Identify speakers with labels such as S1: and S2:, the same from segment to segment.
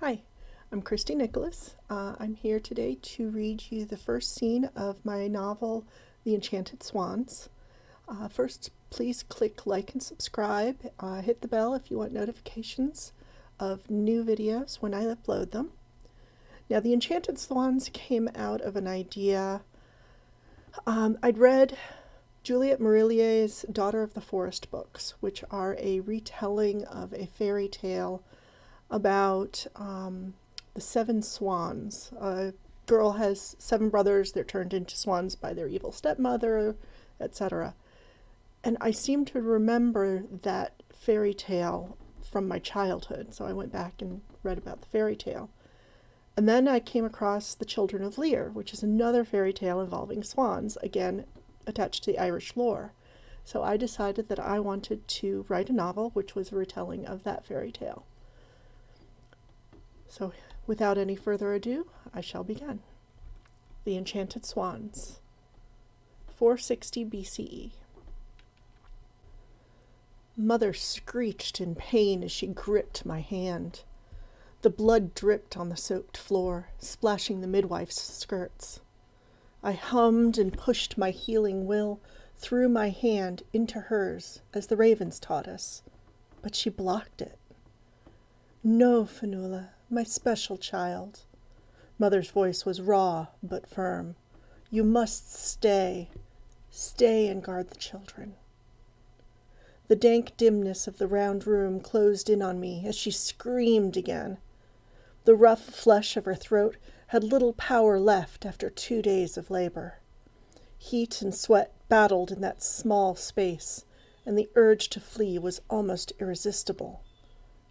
S1: Hi, I'm Christy Nicholas. I'm here today to read you the first scene of my novel, The Enchanted Swans. First, please click like and subscribe. Hit the bell if you want notifications of new videos when I upload them. Now, The Enchanted Swans came out of an idea. I'd read Juliette Marillier's Daughter of the Forest books, which are a retelling of a fairy tale about the 7 swans. A girl has 7 brothers, they're turned into swans by their evil stepmother, etc. And I seem to remember that fairy tale from my childhood, so I went back and read about the fairy tale. And then I came across The Children of Lear, which is another fairy tale involving swans, again attached to the Irish lore. So I decided that I wanted to write a novel which was a retelling of that fairy tale. So, without any further ado, I shall begin. The Enchanted Swans, 460 BCE. Mother screeched in pain as she gripped my hand. The blood dripped on the soaked floor, splashing the midwife's skirts. I hummed and pushed my healing will through my hand into hers, as the ravens taught us, but she blocked it. No, Fionnuala, my special child. Mother's voice was raw but firm. You must stay. Stay and guard the children. The dank dimness of the round room closed in on me as she screamed again. The rough flesh of her throat had little power left after 2 days of labor. Heat and sweat battled in that small space, and the urge to flee was almost irresistible.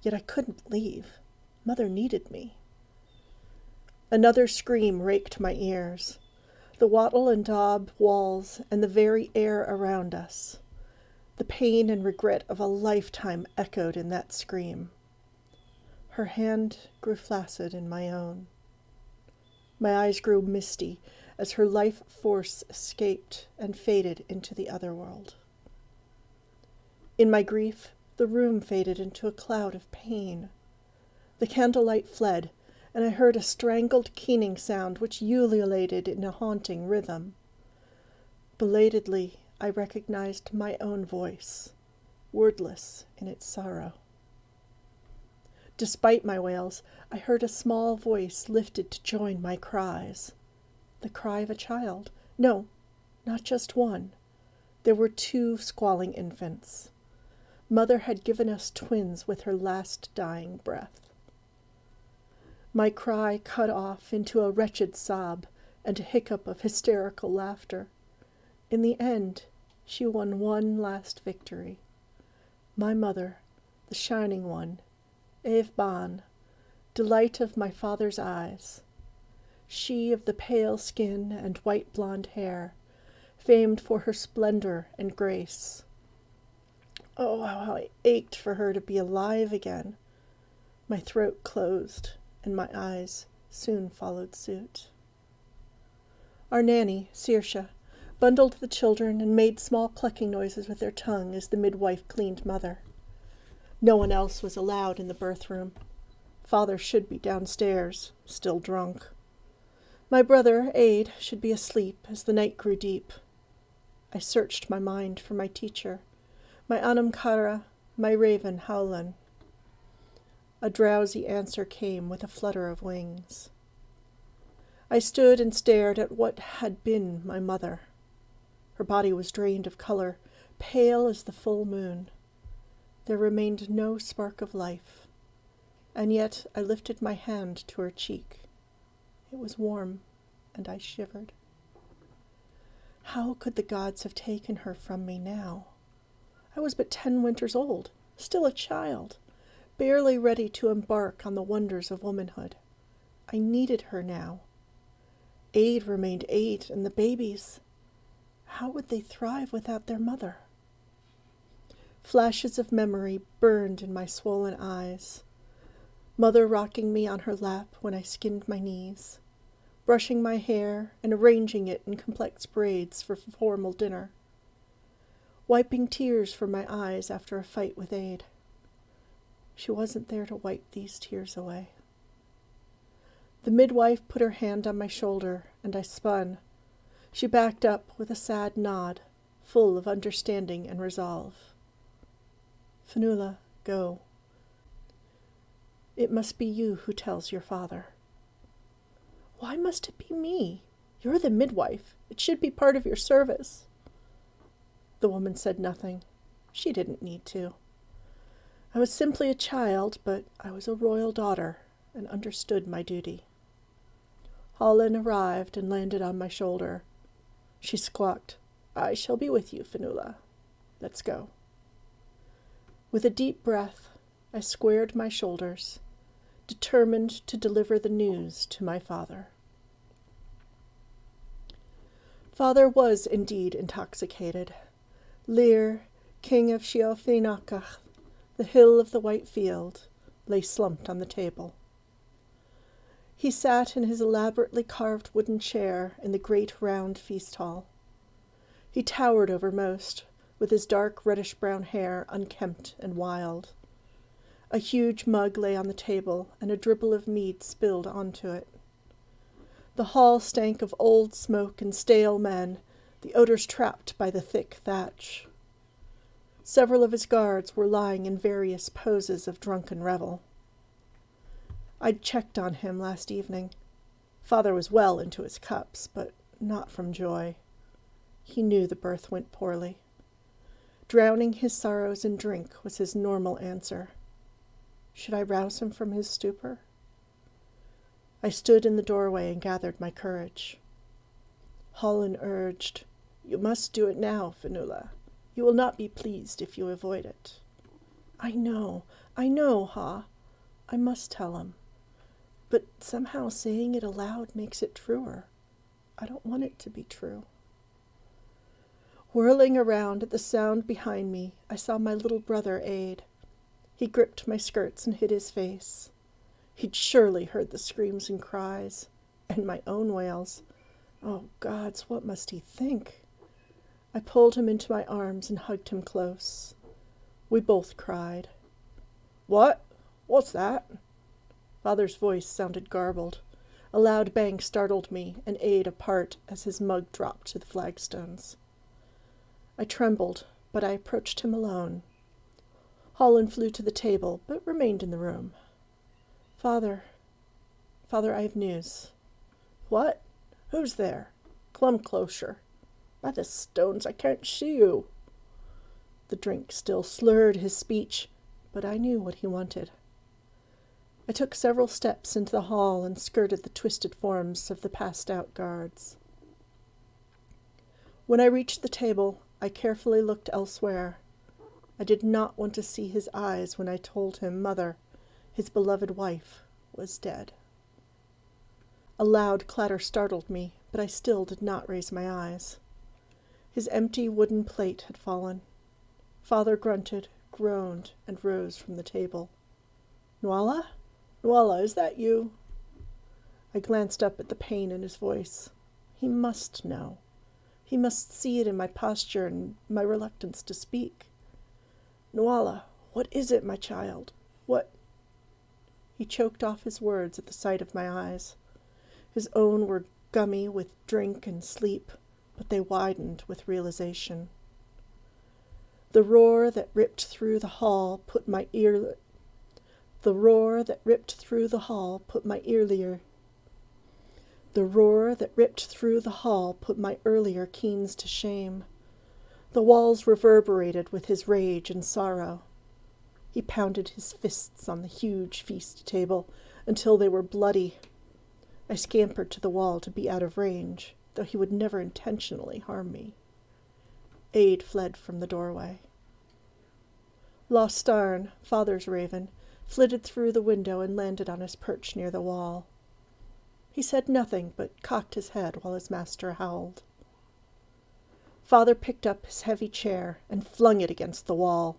S1: Yet I couldn't leave. Mother needed me. Another scream raked my ears. The wattle and daub walls and the very air around us. The pain and regret of a lifetime echoed in that scream. Her hand grew flaccid in my own. My eyes grew misty as her life force escaped and faded into the other world. In my grief, the room faded into a cloud of pain. The candlelight fled, and I heard a strangled keening sound which ululated in a haunting rhythm. Belatedly, I recognized my own voice, wordless in its sorrow. Despite my wails, I heard a small voice lifted to join my cries. The cry of a child. No, not just one. There were 2 squalling infants. Mother had given us twins with her last dying breath. My cry cut off into a wretched sob and a hiccup of hysterical laughter. In the end, she won one last victory. My mother, the shining one, Eve Ban, delight of my father's eyes. She of the pale skin and white blonde hair, famed for her splendor and grace. Oh, how I ached for her to be alive again. My throat closed, and my eyes soon followed suit. Our nanny, Saoirse, bundled the children and made small clucking noises with their tongue as the midwife cleaned mother. No one else was allowed in the birth room. Father should be downstairs, still drunk. My brother, Aid, should be asleep as the night grew deep. I searched my mind for my teacher, my Anam Cara, my raven Howlan. A drowsy answer came with a flutter of wings. I stood and stared at what had been my mother. Her body was drained of color, pale as the full moon. There remained no spark of life, and yet I lifted my hand to her cheek. It was warm, and I shivered. How could the gods have taken her from me now? I was but 10 winters old, still a child, barely ready to embark on the wonders of womanhood. I needed her now. Aid remained Aid, and the babies, how would they thrive without their mother? Flashes of memory burned in my swollen eyes. Mother rocking me on her lap when I skinned my knees, brushing my hair and arranging it in complex braids for formal dinner, wiping tears from my eyes after a fight with Aid. She wasn't there to wipe these tears away. The midwife put her hand on my shoulder, and I spun. She backed up with a sad nod, full of understanding and resolve. Fionnuala, go. It must be you who tells your father. Why must it be me? You're the midwife. It should be part of your service. The woman said nothing. She didn't need to. I was simply a child, but I was a royal daughter and understood my duty. Holland arrived and landed on my shoulder. She squawked, I shall be with you, Fionnuala. Let's go. With a deep breath, I squared my shoulders, determined to deliver the news to my father. Father was indeed intoxicated. Lear, king of Fionnuala, the hill of the white field, lay slumped on the table. He sat in his elaborately carved wooden chair in the great round feast hall. He towered over most, with his dark reddish-brown hair unkempt and wild. A huge mug lay on the table, and a dribble of mead spilled onto it. The hall stank of old smoke and stale men, the odors trapped by the thick thatch. Several of his guards were lying in various poses of drunken revel. I'd checked on him last evening. Father was well into his cups, but not from joy. He knew the birth went poorly. Drowning his sorrows in drink was his normal answer. Should I rouse him from his stupor? I stood in the doorway and gathered my courage. Holland urged, You must do it now, Fionnuala. You will not be pleased if you avoid it. I know, Ha. I must tell him. But somehow saying it aloud makes it truer. I don't want it to be true. Whirling around at the sound behind me, I saw my little brother Aid. He gripped my skirts and hid his face. He'd surely heard the screams and cries, and my own wails. Oh, gods, what must he think? I pulled him into my arms and hugged him close. We both cried. What? What's that? Father's voice sounded garbled. A loud bang startled me and Aid apart as his mug dropped to the flagstones. I trembled, but I approached him alone. Holland flew to the table, but remained in the room. Father, I have news. What? Who's there? Clum closer. By the stones, I can't see you. The drink still slurred his speech, but I knew what he wanted. I took several steps into the hall and skirted the twisted forms of the passed-out guards. When I reached the table, I carefully looked elsewhere. I did not want to see his eyes when I told him Mother, his beloved wife, was dead. A loud clatter startled me, but I still did not raise my eyes. His empty wooden plate had fallen. Father grunted, groaned, and rose from the table. Fionnuala? Fionnuala, is that you? I glanced up at the pain in his voice. He must know. He must see it in my posture and my reluctance to speak. Fionnuala, what is it, my child? What? He choked off his words at the sight of my eyes. His own were gummy with drink and sleep, but they widened with realization. The roar that ripped through the hall put my earlier keens to shame. The walls reverberated with his rage and sorrow. He pounded his fists on the huge feast table until they were bloody. I scampered to the wall to be out of range, though he would never intentionally harm me. Aid fled from the doorway. Lostarn, Father's raven, flitted through the window and landed on his perch near the wall. He said nothing, but cocked his head while his master howled. Father picked up his heavy chair and flung it against the wall.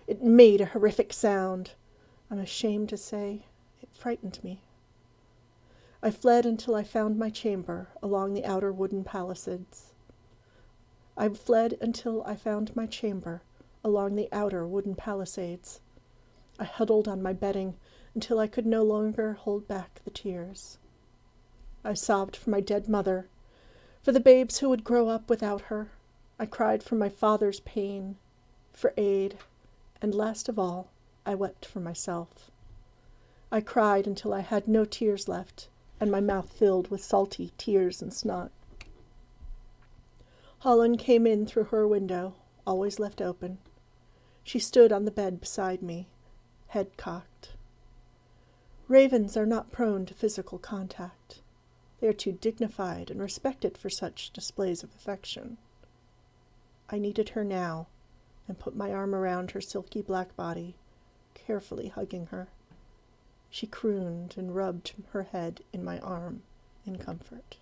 S1: It made a horrific sound. I'm ashamed to say it frightened me. I fled until I found my chamber along the outer wooden palisades. I huddled on my bedding until I could no longer hold back the tears. I sobbed for my dead mother, for the babes who would grow up without her. I cried for my father's pain, for aid, and last of all, I wept for myself. I cried until I had no tears left, and my mouth filled with salty tears and snot. Holland came in through her window, always left open. She stood on the bed beside me, head cocked. Ravens are not prone to physical contact. They are too dignified and respected for such displays of affection. I needed her now, and put my arm around her silky black body, carefully hugging her. She crooned and rubbed her head in my arm in comfort.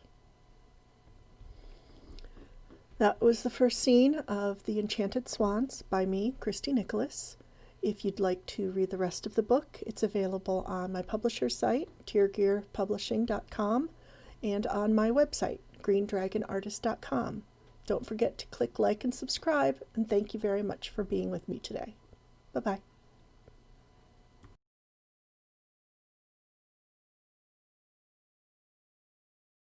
S1: That was the first scene of The Enchanted Swans by me, Christy Nicholas. If you'd like to read the rest of the book, it's available on my publisher's site, teargearpublishing.com, and on my website, greendragonartist.com. Don't forget to click like and subscribe, and thank you very much for being with me today. Bye-bye.